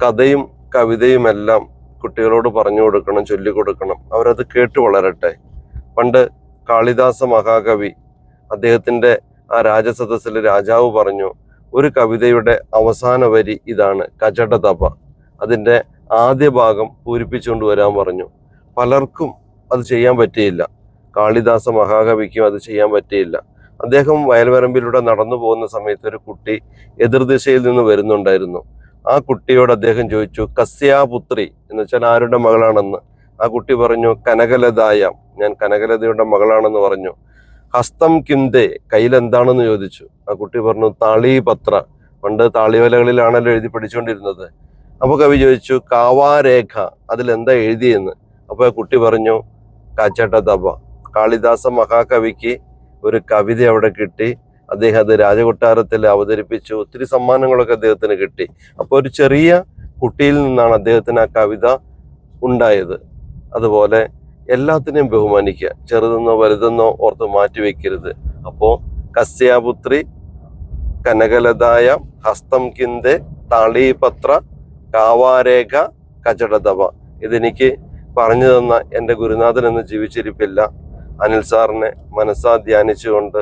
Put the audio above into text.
കഥയും കവിതയുമെല്ലാം കുട്ടികളോട് പറഞ്ഞു കൊടുക്കണം, ചൊല്ലിക്കൊടുക്കണം. അവരത് കേട്ട് വളരട്ടെ. പണ്ട് കാളിദാസ മഹാകവി അദ്ദേഹത്തിൻ്റെ ആ രാജസദസ്സിൽ രാജാവ് പറഞ്ഞു, ഒരു കവിതയുടെ അവസാന വരി ഇതാണ്, കചടതപ, അതിൻ്റെ ആദ്യ ഭാഗം പൂരിപ്പിച്ചുകൊണ്ട് വരാൻ പറഞ്ഞു. പലർക്കും അത് ചെയ്യാൻ പറ്റിയില്ല. കാളിദാസ മഹാകവിക്കും അത് ചെയ്യാൻ പറ്റിയില്ല. അദ്ദേഹം വയൽവരമ്പിലൂടെ നടന്നു പോകുന്ന സമയത്ത് ഒരു കുട്ടി എതിർദിശയിൽ നിന്ന് വരുന്നുണ്ടായിരുന്നു. ആ കുട്ടിയോട് അദ്ദേഹം ചോദിച്ചു, കസ്യാപുത്രി എന്ന് വെച്ചാൽ ആരുടെ മകളാണെന്ന്. ആ കുട്ടി പറഞ്ഞു, കനകലതായാം, ഞാൻ കനകലതയുടെ മകളാണെന്ന് പറഞ്ഞു. ഹസ്തം കിംദേ, കയ്യിൽ എന്താണെന്ന് ചോദിച്ചു. ആ കുട്ടി പറഞ്ഞു, താളീപത്ര, പണ്ട് താളിവലകളിലാണല്ലോ എഴുതി പഠിച്ചുകൊണ്ടിരുന്നത്. അപ്പോൾ കവി ചോദിച്ചു, കാവാരേഖ, അതിലെന്താ എഴുതിയെന്ന്. അപ്പോൾ ആ കുട്ടി പറഞ്ഞു, കചടതപ. കാളിദാസ മഹാകവിക്ക് ഒരു കവിത അവിടെ കിട്ടി. അദ്ദേഹം അത് രാജകൊട്ടാരത്തിൽ അവതരിപ്പിച്ചു. ഒത്തിരി സമ്മാനങ്ങളൊക്കെ അദ്ദേഹത്തിന് കിട്ടി. അപ്പോൾ ഒരു ചെറിയ കുട്ടിയിൽ നിന്നാണ് അദ്ദേഹത്തിന് ആ കവിത ഉണ്ടായത്. അതുപോലെ എല്ലാത്തിനെയും ബഹുമാനിക്കുക, ചെറുതെന്നോ വലുതെന്നോ ഓർത്ത് മാറ്റിവെക്കരുത്. അപ്പോൾ കസ്യാപുത്രി, കനകലതായ, ഹസ്തം കിന്ദേ, താളീപത്ര, കാവാരേഖ, കചടതപ. ഇതെനിക്ക് പറഞ്ഞു തന്ന എൻ്റെ ഗുരുനാഥൻ എന്ന് ജീവിച്ചിരിപ്പില്ല അനിൽ സാറിനെ മനസ്സാ ധ്യാനിച്ചുകൊണ്ട്